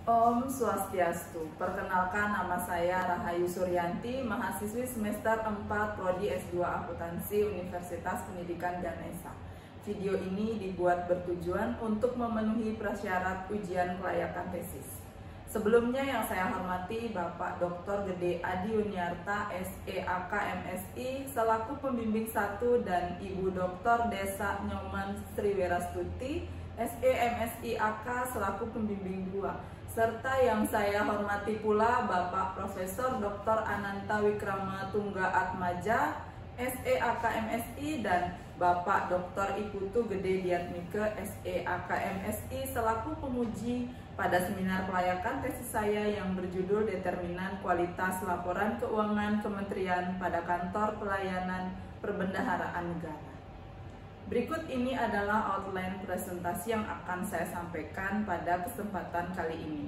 Om Swastiastu. Perkenalkan, nama saya Rahayu Suryanti, mahasiswi semester 4 Prodi S2 Akuntansi Universitas Pendidikan Ganesha. Video ini dibuat bertujuan untuk memenuhi prasyarat ujian kelayakan tesis. Sebelumnya yang saya hormati Bapak Dr. Gede Adi Yuniarta, SEAK MSI, selaku pembimbing 1, dan Ibu Dr. Desa Nyoman Sriwerastuti, SEMSI AK, selaku pembimbing 2. Serta yang saya hormati pula Bapak Profesor Dr. Ananta Wikrama Tungga Atmaja, SEAK MSI, dan Bapak Dr. Iputu Gede Diatmike, SEAK MSI, selaku penguji pada seminar kelayakan tesis saya yang berjudul Determinan Kualitas Laporan Keuangan Kementerian pada Kantor Pelayanan Perbendaharaan Negara. Berikut ini adalah outline presentasi yang akan saya sampaikan pada kesempatan kali ini.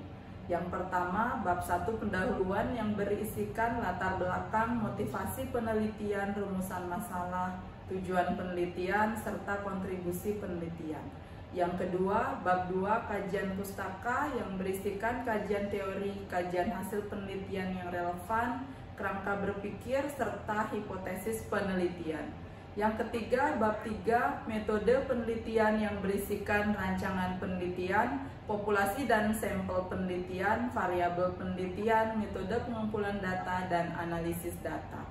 Yang pertama, bab 1 pendahuluan yang berisikan latar belakang, motivasi penelitian, rumusan masalah, tujuan penelitian, serta kontribusi penelitian. Yang kedua, bab 2 kajian pustaka yang berisikan kajian teori, kajian hasil penelitian yang relevan, kerangka berpikir, serta hipotesis penelitian. Yang ketiga, bab 3, metode penelitian yang berisikan rancangan penelitian, populasi dan sampel penelitian, variabel penelitian, metode pengumpulan data, dan analisis data.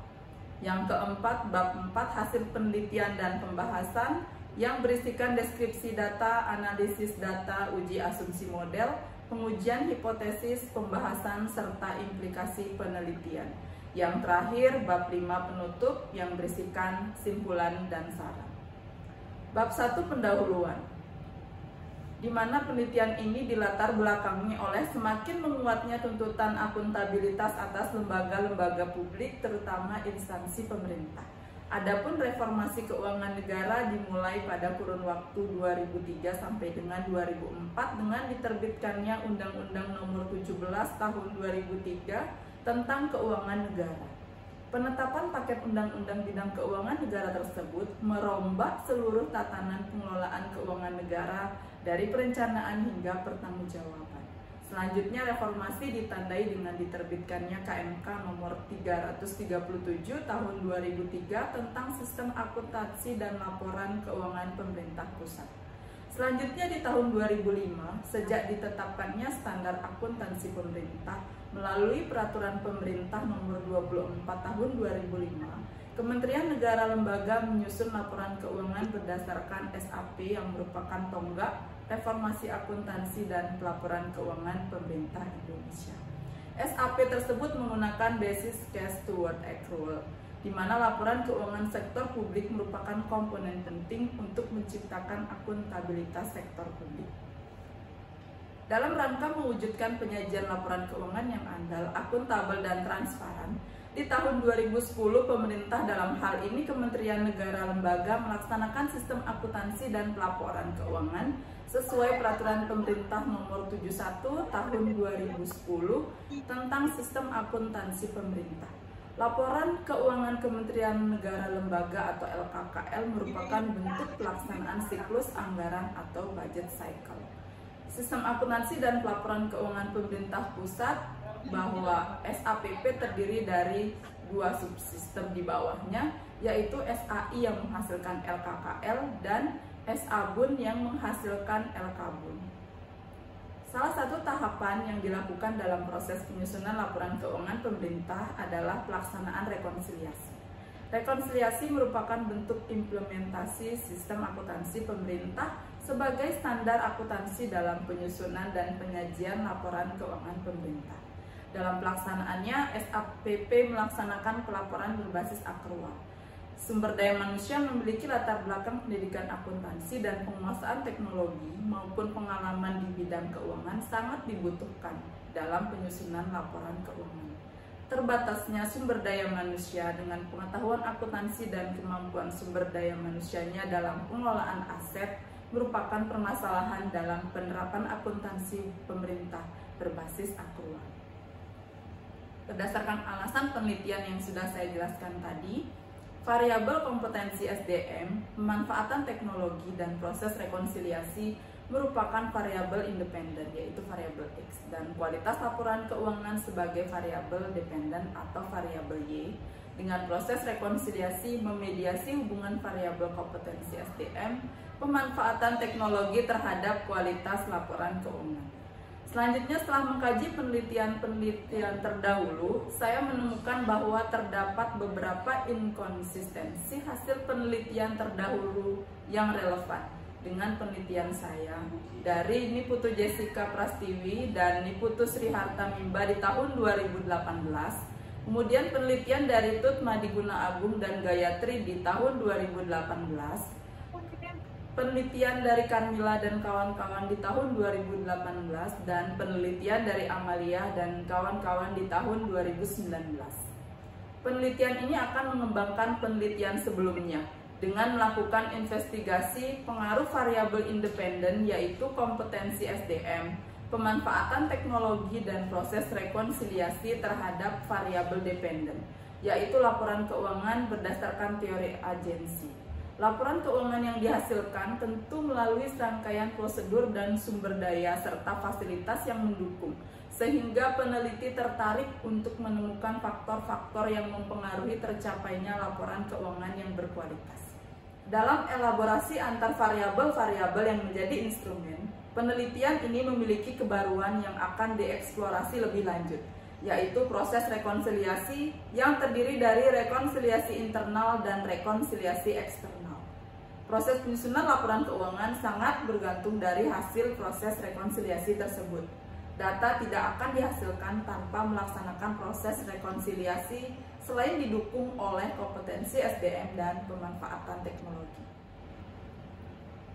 Yang keempat, bab 4, hasil penelitian dan pembahasan yang berisikan deskripsi data, analisis data, uji asumsi model, pengujian hipotesis, pembahasan, serta implikasi penelitian. Yang terakhir, bab 5 penutup yang berisikan simpulan dan saran. Bab 1 pendahuluan, di mana penelitian ini dilatar belakangi oleh semakin menguatnya tuntutan akuntabilitas atas lembaga-lembaga publik, terutama instansi pemerintah. Adapun reformasi keuangan negara dimulai pada kurun waktu 2003 sampai dengan 2004 dengan diterbitkannya Undang-Undang Nomor 17 Tahun 2003 tentang keuangan negara. Penetapan paket undang-undang bidang keuangan negara tersebut merombak seluruh tatanan pengelolaan keuangan negara dari perencanaan hingga pertanggungjawaban. Selanjutnya, reformasi ditandai dengan diterbitkannya KMK nomor 337 tahun 2003 tentang sistem akuntansi dan laporan keuangan pemerintah pusat. Selanjutnya di tahun 2005, sejak ditetapkannya standar akuntansi pemerintah melalui peraturan pemerintah nomor 24 tahun 2005, Kementerian Negara Lembaga menyusun laporan keuangan berdasarkan SAP yang merupakan tonggak reformasi akuntansi dan pelaporan keuangan pemerintah Indonesia. SAP tersebut menggunakan basis cash toward accrual, di mana laporan keuangan sektor publik merupakan komponen penting untuk menciptakan akuntabilitas sektor publik. Dalam rangka mewujudkan penyajian laporan keuangan yang andal, akuntabel, dan transparan, di tahun 2010 pemerintah dalam hal ini Kementerian Negara Lembaga melaksanakan sistem akuntansi dan pelaporan keuangan sesuai peraturan pemerintah nomor 71 tahun 2010 tentang sistem akuntansi pemerintah. Laporan keuangan Kementerian Negara Lembaga atau LKKL merupakan bentuk pelaksanaan siklus anggaran atau budget cycle. Sistem akuntansi dan pelaporan keuangan pemerintah pusat bahwa SAPP terdiri dari dua subsistem di bawahnya, yaitu SAI yang menghasilkan LKKL dan SABUN yang menghasilkan LKBUN. Salah satu tahapan yang dilakukan dalam proses penyusunan laporan keuangan pemerintah adalah pelaksanaan rekonsiliasi. Rekonsiliasi merupakan bentuk implementasi sistem akuntansi pemerintah sebagai standar akuntansi dalam penyusunan dan penyajian laporan keuangan pemerintah. Dalam pelaksanaannya, SAPP melaksanakan pelaporan berbasis akrual. Sumber daya manusia memiliki latar belakang pendidikan akuntansi dan penguasaan teknologi maupun pengalaman di bidang keuangan sangat dibutuhkan dalam penyusunan laporan keuangan. Terbatasnya sumber daya manusia dengan pengetahuan akuntansi dan kemampuan sumber daya manusianya dalam pengelolaan aset merupakan permasalahan dalam penerapan akuntansi pemerintah berbasis akrual. Berdasarkan alasan penelitian yang sudah saya jelaskan tadi, variabel kompetensi SDM, pemanfaatan teknologi, dan proses rekonsiliasi merupakan variabel independen, yaitu variabel X, dan kualitas laporan keuangan sebagai variabel dependen atau variabel Y, dengan proses rekonsiliasi memediasi hubungan variabel kompetensi SDM, pemanfaatan teknologi terhadap kualitas laporan keuangan. Selanjutnya, setelah mengkaji penelitian terdahulu, saya menemukan bahwa terdapat beberapa inkonsistensi hasil penelitian terdahulu yang relevan dengan penelitian saya dari Niputu Jessica Prastiwi dan Niputu Sriharta Mimba di tahun 2018, kemudian penelitian dari Tut Madiguna Agung dan Gayatri di tahun 2018, penelitian dari Carmila dan kawan-kawan di tahun 2018, dan penelitian dari Amalia dan kawan-kawan di tahun 2019. Penelitian ini akan mengembangkan penelitian sebelumnya dengan melakukan investigasi pengaruh variabel independen, yaitu kompetensi SDM, pemanfaatan teknologi, dan proses rekonsiliasi terhadap variabel dependen, yaitu laporan keuangan berdasarkan teori agensi. Laporan keuangan yang dihasilkan tentu melalui serangkaian prosedur dan sumber daya serta fasilitas yang mendukung, sehingga peneliti tertarik untuk menemukan faktor-faktor yang mempengaruhi tercapainya laporan keuangan yang berkualitas. Dalam elaborasi antar variabel-variabel yang menjadi instrumen, penelitian ini memiliki kebaruan yang akan dieksplorasi lebih lanjut, yaitu proses rekonsiliasi yang terdiri dari rekonsiliasi internal dan rekonsiliasi eksternal. Proses penyusunan laporan keuangan sangat bergantung dari hasil proses rekonsiliasi tersebut. Data tidak akan dihasilkan tanpa melaksanakan proses rekonsiliasi selain didukung oleh kompetensi SDM dan pemanfaatan teknologi.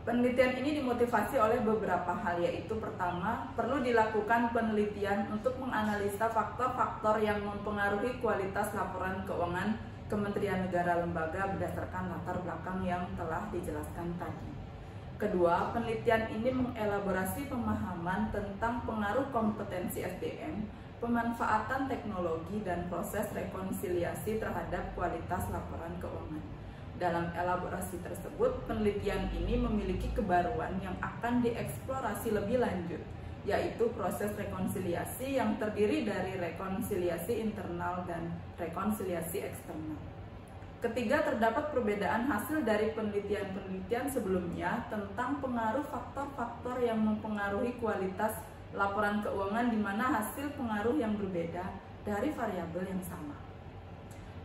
Penelitian ini dimotivasi oleh beberapa hal, yaitu pertama, perlu dilakukan penelitian untuk menganalisa faktor-faktor yang mempengaruhi kualitas laporan keuangan Kementerian Negara Lembaga berdasarkan latar belakang yang telah dijelaskan tadi. Kedua, penelitian ini mengelaborasi pemahaman tentang pengaruh kompetensi SDM, pemanfaatan teknologi, dan proses rekonsiliasi terhadap kualitas laporan keuangan. Dalam elaborasi tersebut, penelitian ini memiliki kebaruan yang akan dieksplorasi lebih lanjut, yaitu proses rekonsiliasi yang terdiri dari rekonsiliasi internal dan rekonsiliasi eksternal. Ketiga, terdapat perbedaan hasil dari penelitian-penelitian sebelumnya tentang pengaruh faktor-faktor yang mempengaruhi kualitas laporan keuangan, di mana hasil pengaruh yang berbeda dari variabel yang sama.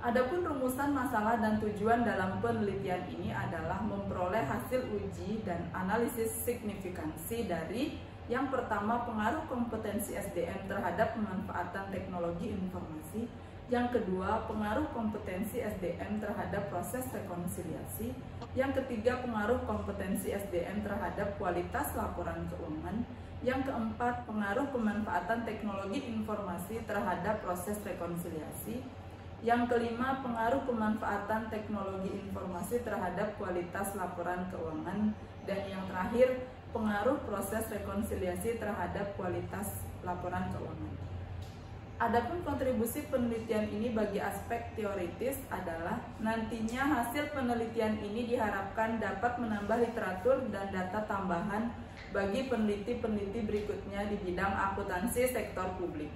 Adapun rumusan masalah dan tujuan dalam penelitian ini adalah memperoleh hasil uji dan analisis signifikansi dari yang pertama, pengaruh kompetensi SDM terhadap pemanfaatan teknologi informasi. Yang kedua, pengaruh kompetensi SDM terhadap proses rekonsiliasi. Yang ketiga, pengaruh kompetensi SDM terhadap kualitas laporan keuangan. Yang keempat, pengaruh pemanfaatan teknologi informasi terhadap proses rekonsiliasi. Yang kelima, pengaruh pemanfaatan teknologi informasi terhadap kualitas laporan keuangan. Dan yang terakhir, pengaruh proses rekonsiliasi terhadap kualitas laporan keuangan. Adapun kontribusi penelitian ini bagi aspek teoritis adalah nantinya hasil penelitian ini diharapkan dapat menambah literatur dan data tambahan bagi peneliti-peneliti berikutnya di bidang akuntansi sektor publik.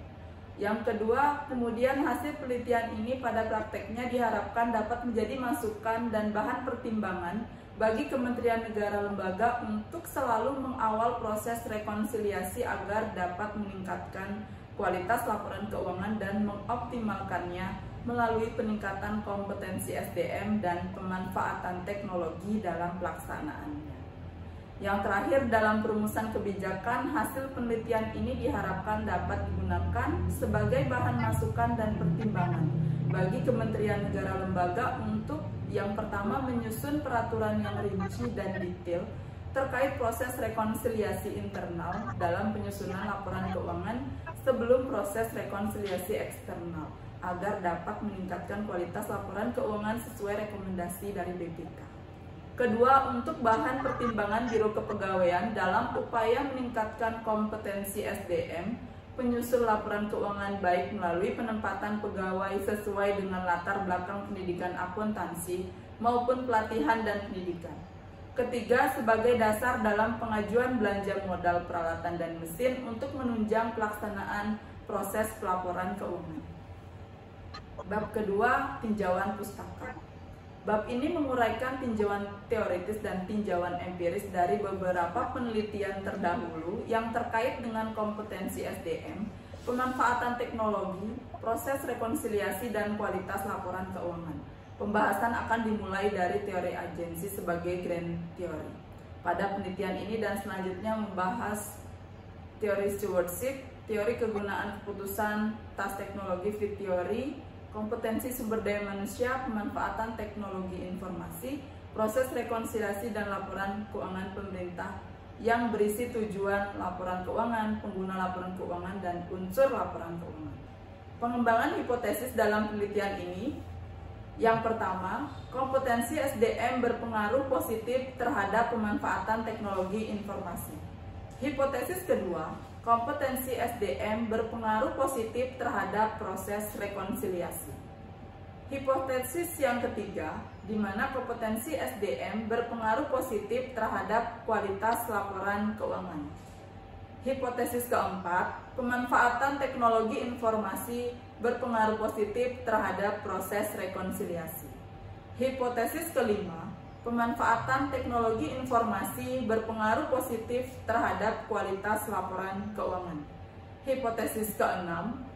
Yang kedua, kemudian hasil penelitian ini pada prakteknya diharapkan dapat menjadi masukan dan bahan pertimbangan bagi Kementerian Negara Lembaga untuk selalu mengawal proses rekonsiliasi agar dapat meningkatkan kualitas laporan keuangan dan mengoptimalkannya melalui peningkatan kompetensi SDM dan pemanfaatan teknologi dalam pelaksanaannya. Yang terakhir, dalam perumusan kebijakan, hasil penelitian ini diharapkan dapat digunakan sebagai bahan masukan dan pertimbangan bagi Kementerian Negara Lembaga untuk yang pertama, menyusun peraturan yang rinci dan detail terkait proses rekonsiliasi internal dalam penyusunan laporan keuangan sebelum proses rekonsiliasi eksternal agar dapat meningkatkan kualitas laporan keuangan sesuai rekomendasi dari BPK. Kedua, untuk bahan pertimbangan Biro Kepegawaian dalam upaya meningkatkan kompetensi SDM, penyusun laporan keuangan baik melalui penempatan pegawai sesuai dengan latar belakang pendidikan akuntansi maupun pelatihan dan pendidikan. Ketiga, sebagai dasar dalam pengajuan belanja modal peralatan dan mesin untuk menunjang pelaksanaan proses pelaporan keuangan. Bab kedua, tinjauan pustaka. Bab ini menguraikan tinjauan teoritis dan tinjauan empiris dari beberapa penelitian terdahulu yang terkait dengan kompetensi SDM, pemanfaatan teknologi, proses rekonsiliasi, dan kualitas laporan keuangan. Pembahasan akan dimulai dari teori agensi sebagai grand theory. Pada penelitian ini dan selanjutnya membahas teori stewardship, teori kegunaan keputusan, task teknologi fit theory, kompetensi sumber daya manusia, pemanfaatan teknologi informasi, proses rekonsiliasi dan laporan keuangan pemerintah yang berisi tujuan laporan keuangan, pengguna laporan keuangan, dan unsur laporan keuangan. Pengembangan hipotesis dalam penelitian ini: yang pertama, kompetensi SDM berpengaruh positif terhadap pemanfaatan teknologi informasi. Hipotesis kedua, kompetensi SDM berpengaruh positif terhadap proses rekonsiliasi. Hipotesis yang ketiga, di mana kompetensi SDM berpengaruh positif terhadap kualitas laporan keuangan. Hipotesis keempat, pemanfaatan teknologi informasi berpengaruh positif terhadap proses rekonsiliasi. Hipotesis kelima, pemanfaatan teknologi informasi berpengaruh positif terhadap kualitas laporan keuangan. Hipotesis keenam,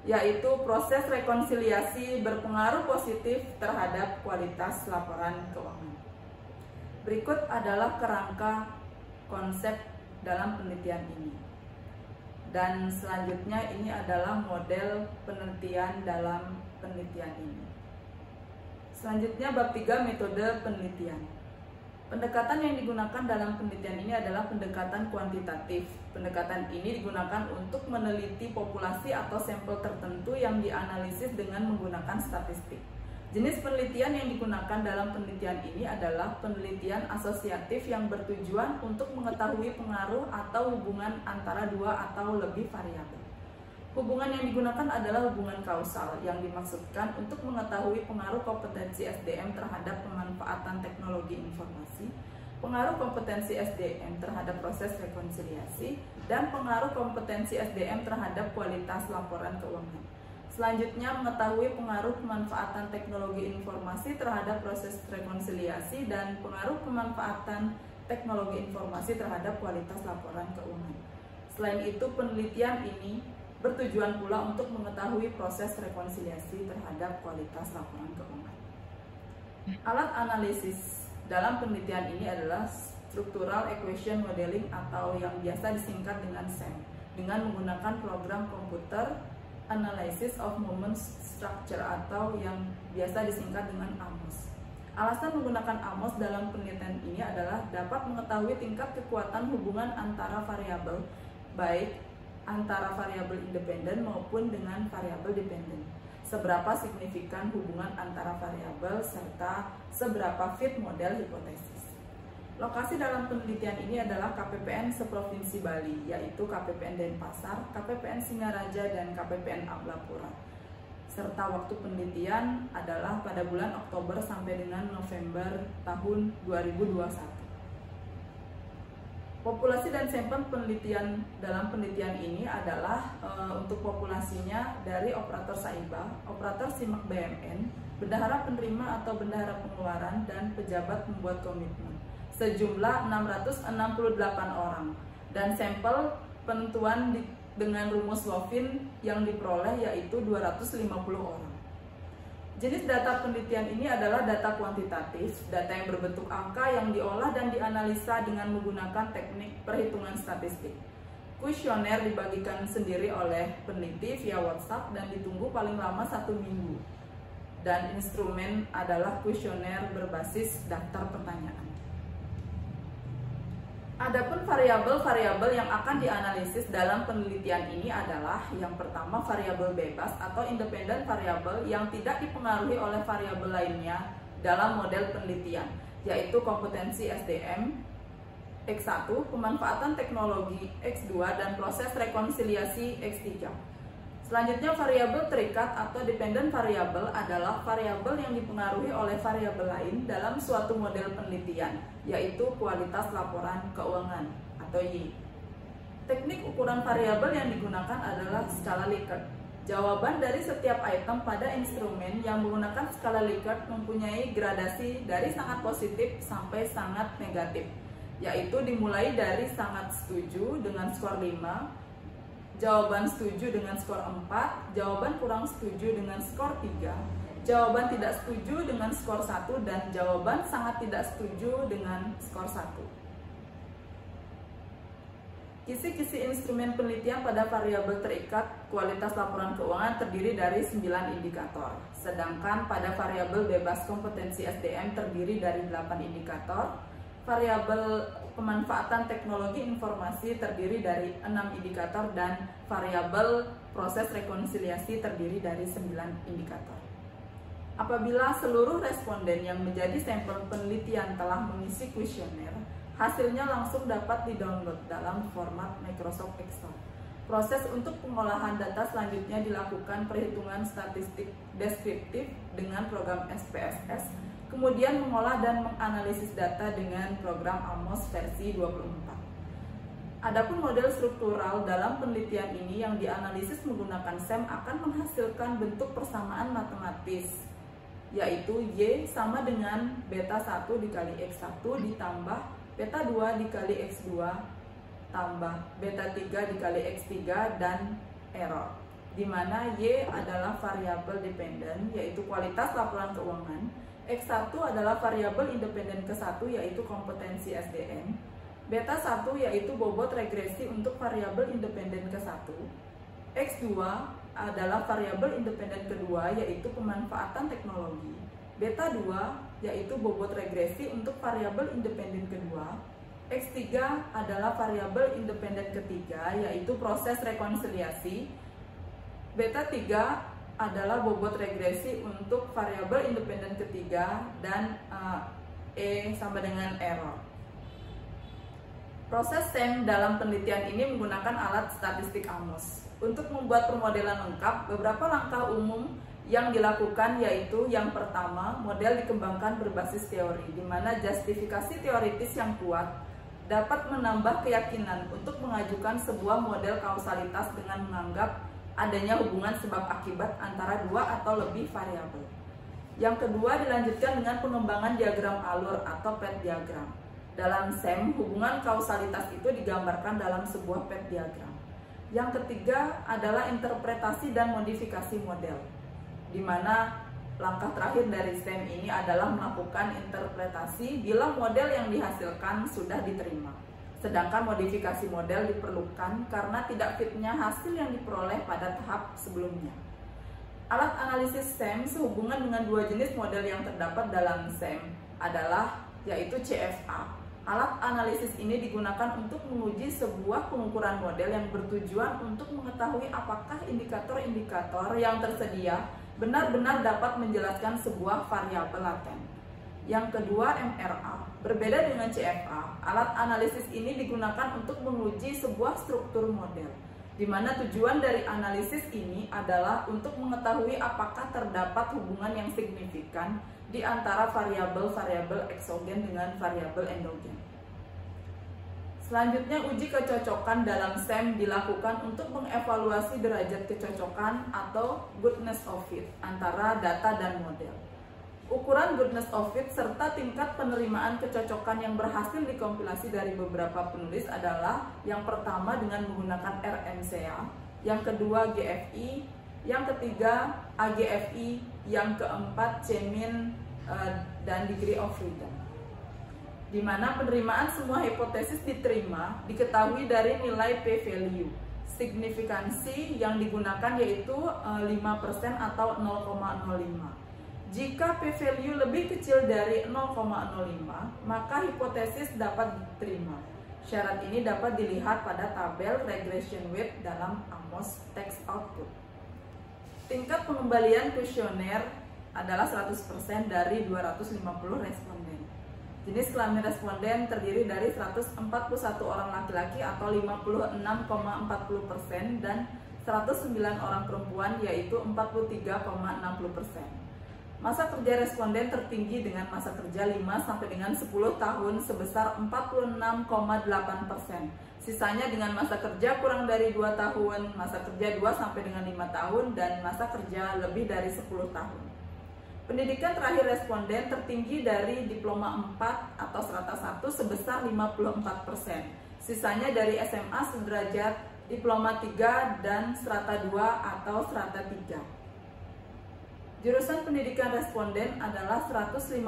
yaitu proses rekonsiliasi berpengaruh positif terhadap kualitas laporan keuangan. Berikut adalah kerangka konsep dalam penelitian ini. Dan selanjutnya ini adalah model penelitian dalam penelitian ini. Selanjutnya bab 3, metode penelitian. Pendekatan yang digunakan dalam penelitian ini adalah pendekatan kuantitatif. Pendekatan ini digunakan untuk meneliti populasi atau sampel tertentu yang dianalisis dengan menggunakan statistik. Jenis penelitian yang digunakan dalam penelitian ini adalah penelitian asosiatif yang bertujuan untuk mengetahui pengaruh atau hubungan antara dua atau lebih variabel. Hubungan yang digunakan adalah hubungan kausal yang dimaksudkan untuk mengetahui pengaruh kompetensi SDM terhadap pemanfaatan teknologi informasi, pengaruh kompetensi SDM terhadap proses rekonsiliasi, dan pengaruh kompetensi SDM terhadap kualitas laporan keuangan. Selanjutnya, mengetahui pengaruh pemanfaatan teknologi informasi terhadap proses rekonsiliasi dan pengaruh pemanfaatan teknologi informasi terhadap kualitas laporan keuangan. Selain itu, penelitian ini bertujuan pula untuk mengetahui proses rekonsiliasi terhadap kualitas laporan keuangan. Alat analisis dalam penelitian ini adalah Structural Equation Modeling atau yang biasa disingkat dengan SEM, dengan menggunakan program komputer Analysis of Moment Structure atau yang biasa disingkat dengan AMOS. Alasan menggunakan AMOS dalam penelitian ini adalah dapat mengetahui tingkat kekuatan hubungan antara variabel, baik antara variabel independen maupun dengan variabel dependen. Seberapa signifikan hubungan antara variabel serta seberapa fit model hipotesis. Lokasi dalam penelitian ini adalah KPPN seprovinsi Bali, yaitu KPPN Denpasar, KPPN Singaraja, dan KPPN Ablapura. Serta waktu penelitian adalah pada bulan Oktober sampai dengan November tahun 2021. Populasi dan sampel penelitian dalam penelitian ini adalah untuk populasinya dari operator SAIBA, operator SIMAK BMN, bendahara penerima atau bendahara pengeluaran, dan pejabat pembuat komitmen. Sejumlah 668 orang, dan sampel penentuan dengan rumus Lofin yang diperoleh yaitu 250 orang. Jenis data penelitian ini adalah data kuantitatif, data yang berbentuk angka yang diolah dan dianalisa dengan menggunakan teknik perhitungan statistik. Kuesioner dibagikan sendiri oleh peneliti via WhatsApp dan ditunggu paling lama 1 minggu. Dan instrumen adalah kuesioner berbasis daftar pertanyaan. Adapun variabel-variabel yang akan dianalisis dalam penelitian ini adalah yang pertama variabel bebas atau independen variabel yang tidak dipengaruhi oleh variabel lainnya dalam model penelitian, yaitu kompetensi SDM X1, pemanfaatan teknologi X2, dan proses rekonsiliasi X3. Selanjutnya, variabel terikat atau dependent variable adalah variabel yang dipengaruhi oleh variabel lain dalam suatu model penelitian, yaitu kualitas laporan keuangan atau Y. Teknik ukuran variabel yang digunakan adalah skala Likert. Jawaban dari setiap item pada instrumen yang menggunakan skala Likert mempunyai gradasi dari sangat positif sampai sangat negatif, yaitu dimulai dari sangat setuju dengan skor 5, jawaban setuju dengan skor 4, jawaban kurang setuju dengan skor 3, jawaban tidak setuju dengan skor 1, dan jawaban sangat tidak setuju dengan skor 1. Kisi-kisi instrumen penelitian pada variabel terikat kualitas laporan keuangan terdiri dari 9 indikator, sedangkan pada variabel bebas kompetensi SDM terdiri dari 8 indikator. Variabel pemanfaatan teknologi informasi terdiri dari 6 indikator dan variabel proses rekonsiliasi terdiri dari 9 indikator. Apabila seluruh responden yang menjadi sampel penelitian telah mengisi kuesioner, hasilnya langsung dapat di-download dalam format Microsoft Excel. Proses untuk pengolahan data selanjutnya dilakukan perhitungan statistik deskriptif dengan program SPSS, kemudian mengolah dan menganalisis data dengan program AMOS versi 24. Adapun model struktural dalam penelitian ini yang dianalisis menggunakan SEM akan menghasilkan bentuk persamaan matematis, yaitu Y sama dengan beta 1 dikali X1 ditambah beta 2 dikali X2 tambah beta 3 dikali X3 dan error, di mana Y adalah variabel dependen yaitu kualitas laporan keuangan, X1 adalah variabel independen ke-1 yaitu kompetensi SDM, beta 1 yaitu bobot regresi untuk variabel independen ke-1, X2 adalah variabel independen kedua yaitu pemanfaatan teknologi, beta 2 yaitu bobot regresi untuk variabel independen kedua, X3 adalah variabel independen ketiga yaitu proses rekonsiliasi, beta 3 adalah bobot regresi untuk variabel independen ketiga, dan E sama dengan error. Proses SEM dalam penelitian ini menggunakan alat statistik AMOS. Untuk membuat permodelan lengkap, beberapa langkah umum yang dilakukan yaitu yang pertama, model dikembangkan berbasis teori, di mana justifikasi teoritis yang kuat dapat menambah keyakinan untuk mengajukan sebuah model kausalitas dengan menganggap adanya hubungan sebab akibat antara dua atau lebih variabel. Yang kedua, dilanjutkan dengan pengembangan diagram alur atau PET diagram. Dalam SEM, hubungan kausalitas itu digambarkan dalam sebuah PET diagram. Yang ketiga adalah interpretasi dan modifikasi model, di mana langkah terakhir dari SEM ini adalah melakukan interpretasi bila model yang dihasilkan sudah diterima. Sedangkan modifikasi model diperlukan karena tidak fitnya hasil yang diperoleh pada tahap sebelumnya. Alat analisis SEM sehubungan dengan dua jenis model yang terdapat dalam SEM adalah yaitu CFA. Alat analisis ini digunakan untuk menguji sebuah pengukuran model yang bertujuan untuk mengetahui apakah indikator-indikator yang tersedia benar-benar dapat menjelaskan sebuah variabel laten. Yang kedua, MRA. Berbeda dengan CFA, alat analisis ini digunakan untuk menguji sebuah struktur model, di mana tujuan dari analisis ini adalah untuk mengetahui apakah terdapat hubungan yang signifikan di antara variabel-variabel eksogen dengan variabel endogen. Selanjutnya, uji kecocokan dalam SEM dilakukan untuk mengevaluasi derajat kecocokan atau goodness of fit antara data dan model. Ukuran goodness of fit serta tingkat penerimaan kecocokan yang berhasil dikompilasi dari beberapa penulis adalah yang pertama dengan menggunakan RMCA, yang kedua GFI, yang ketiga AGFI, yang keempat C-min dan degree of freedom, di mana penerimaan semua hipotesis diterima diketahui dari nilai p-value. Signifikansi yang digunakan yaitu 5% atau 0,05. Jika p-value lebih kecil dari 0,05, maka hipotesis dapat diterima. Syarat ini dapat dilihat pada tabel regression weight dalam AMOS text output. Tingkat pengembalian kuesioner adalah 100% dari 250 responden. Jenis kelamin responden terdiri dari 141 orang laki-laki atau 56,40% dan 109 orang perempuan, yaitu 43,60%. Masa kerja responden tertinggi dengan masa kerja 5 sampai dengan 10 tahun sebesar 46,8%. Sisanya dengan masa kerja kurang dari 2 tahun, masa kerja 2 sampai dengan 5 tahun, dan masa kerja lebih dari 10 tahun. Pendidikan terakhir responden tertinggi dari diploma 4 atau strata 1 sebesar 54%. Sisanya dari SMA sederajat, diploma 3, dan strata 2 atau strata 3. Jurusan pendidikan responden adalah 157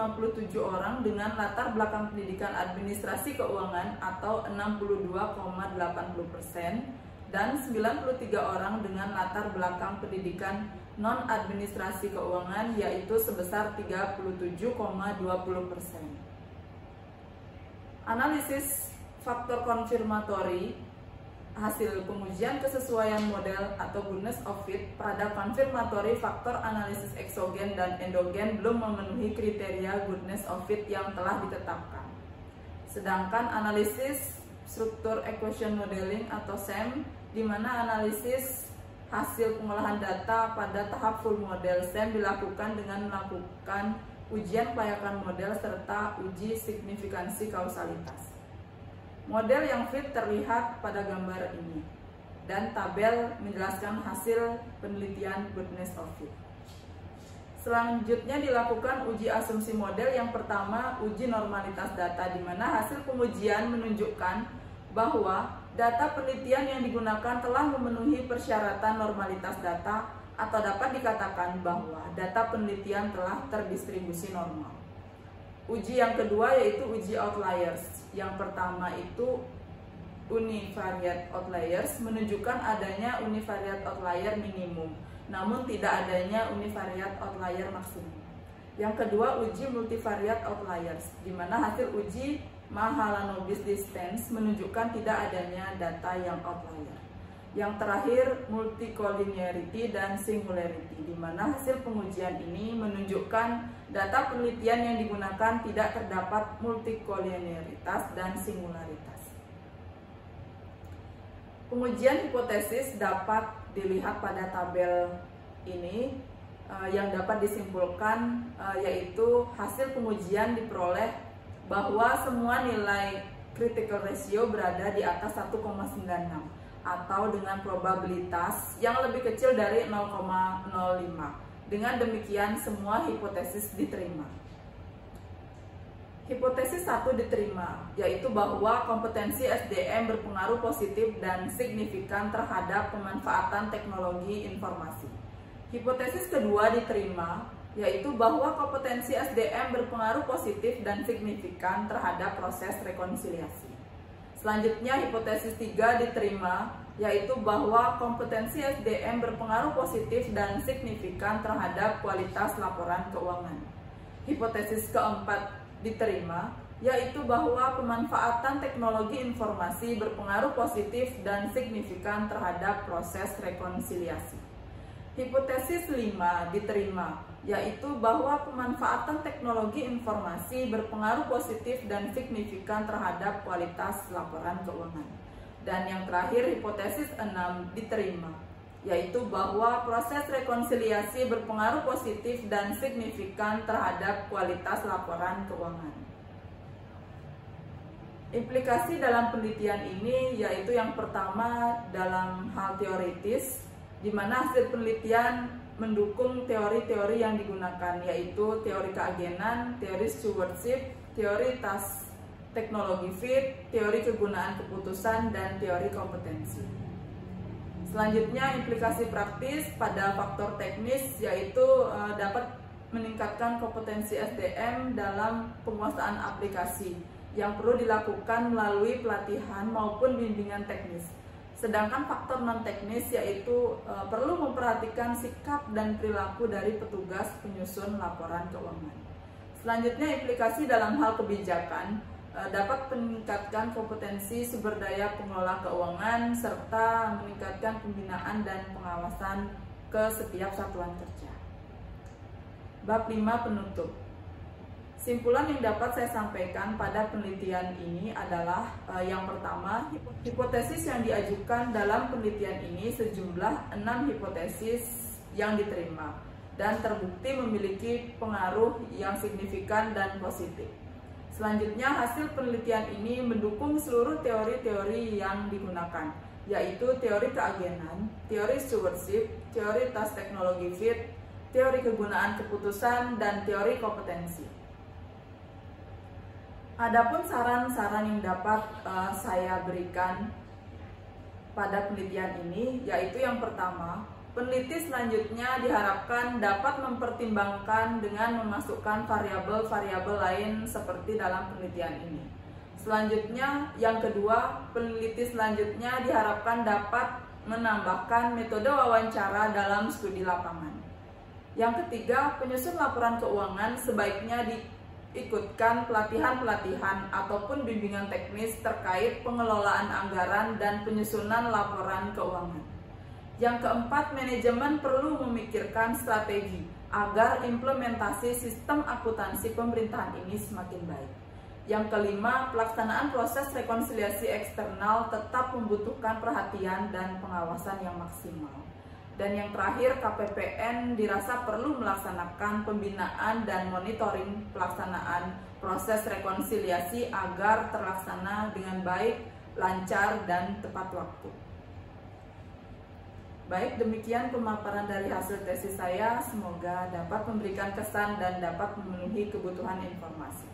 orang dengan latar belakang pendidikan administrasi keuangan atau 62,80% dan 93 orang dengan latar belakang pendidikan non-administrasi keuangan yaitu sebesar 37,20%. Analisis faktor konfirmatori hasil pengujian kesesuaian model atau goodness of fit pada konfirmatory faktor analisis eksogen dan endogen belum memenuhi kriteria goodness of fit yang telah ditetapkan. Sedangkan analisis struktur equation modeling atau SEM, di mana analisis hasil pengolahan data pada tahap full model SEM dilakukan dengan melakukan ujian kelayakan model serta uji signifikansi kausalitas. Model yang fit terlihat pada gambar ini, dan tabel menjelaskan hasil penelitian goodness of fit. Selanjutnya dilakukan uji asumsi model. Yang pertama, uji normalitas data, di mana hasil pengujian menunjukkan bahwa data penelitian yang digunakan telah memenuhi persyaratan normalitas data atau dapat dikatakan bahwa data penelitian telah terdistribusi normal. Uji yang kedua yaitu uji outliers. Yang pertama itu univariate outliers, menunjukkan adanya univariate outlier minimum, namun tidak adanya univariate outlier maksimum. Yang kedua uji multivariate outliers, di mana hasil uji Mahalanobis distance menunjukkan tidak adanya data yang outlier. Yang terakhir multicollinearity dan singularity, di mana hasil pengujian ini menunjukkan data penelitian yang digunakan tidak terdapat multicollinearitas dan singularitas. Pengujian hipotesis dapat dilihat pada tabel ini. Yang dapat disimpulkan yaitu hasil pengujian diperoleh bahwa semua nilai critical ratio berada di atas 1,96 atau dengan probabilitas yang lebih kecil dari 0,05. Dengan demikian semua hipotesis diterima. Hipotesis 1 diterima, yaitu bahwa kompetensi SDM berpengaruh positif dan signifikan terhadap pemanfaatan teknologi informasi. Hipotesis kedua diterima, yaitu bahwa kompetensi SDM berpengaruh positif dan signifikan terhadap proses rekonsiliasi. Selanjutnya hipotesis 3 diterima, yaitu bahwa kompetensi SDM berpengaruh positif dan signifikan terhadap kualitas laporan keuangan. Hipotesis keempat diterima, yaitu bahwa pemanfaatan teknologi informasi berpengaruh positif dan signifikan terhadap proses rekonsiliasi. Hipotesis 5 diterima, yaitu bahwa pemanfaatan teknologi informasi berpengaruh positif dan signifikan terhadap kualitas laporan keuangan. Dan yang terakhir hipotesis 6 diterima, yaitu bahwa proses rekonsiliasi berpengaruh positif dan signifikan terhadap kualitas laporan keuangan. Implikasi dalam penelitian ini yaitu yang pertama dalam hal teoritis, di mana hasil penelitian mendukung teori-teori yang digunakan, yaitu teori keagenan, teori stewardship, teori tas teknologi fit, teori kegunaan keputusan, dan teori kompetensi. Selanjutnya implikasi praktis pada faktor teknis, yaitu dapat meningkatkan kompetensi SDM dalam penguasaan aplikasi yang perlu dilakukan melalui pelatihan maupun bimbingan teknis. Sedangkan faktor non teknis yaitu perlu memperhatikan sikap dan perilaku dari petugas penyusun laporan keuangan. Selanjutnya implikasi dalam hal kebijakan dapat meningkatkan kompetensi sumber daya pengelola keuangan serta meningkatkan pembinaan dan pengawasan ke setiap satuan kerja. Bab 5 penutup. Simpulan yang dapat saya sampaikan pada penelitian ini adalah yang pertama, hipotesis yang diajukan dalam penelitian ini sejumlah 6 hipotesis yang diterima dan terbukti memiliki pengaruh yang signifikan dan positif. Selanjutnya, hasil penelitian ini mendukung seluruh teori-teori yang digunakan, yaitu teori keagenan, teori stewardship, teori task teknologi fit, teori kegunaan keputusan, dan teori kompetensi. Adapun saran-saran yang dapat saya berikan pada penelitian ini, yaitu yang pertama, peneliti selanjutnya diharapkan dapat mempertimbangkan dengan memasukkan variabel-variabel lain seperti dalam penelitian ini. Selanjutnya, yang kedua, peneliti selanjutnya diharapkan dapat menambahkan metode wawancara dalam studi lapangan. Yang ketiga, penyusun laporan keuangan sebaiknya ikutkan pelatihan-pelatihan ataupun bimbingan teknis terkait pengelolaan anggaran dan penyusunan laporan keuangan. Yang keempat, manajemen perlu memikirkan strategi agar implementasi sistem akuntansi pemerintahan ini semakin baik. Yang kelima, pelaksanaan proses rekonsiliasi eksternal tetap membutuhkan perhatian dan pengawasan yang maksimal. Dan yang terakhir, KPPN dirasa perlu melaksanakan pembinaan dan monitoring pelaksanaan proses rekonsiliasi agar terlaksana dengan baik, lancar, dan tepat waktu. Baik, demikian pemaparan dari hasil tesis saya. Semoga dapat memberikan kesan dan dapat memenuhi kebutuhan informasi.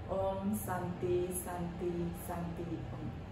Om Santi Santi Santi Om.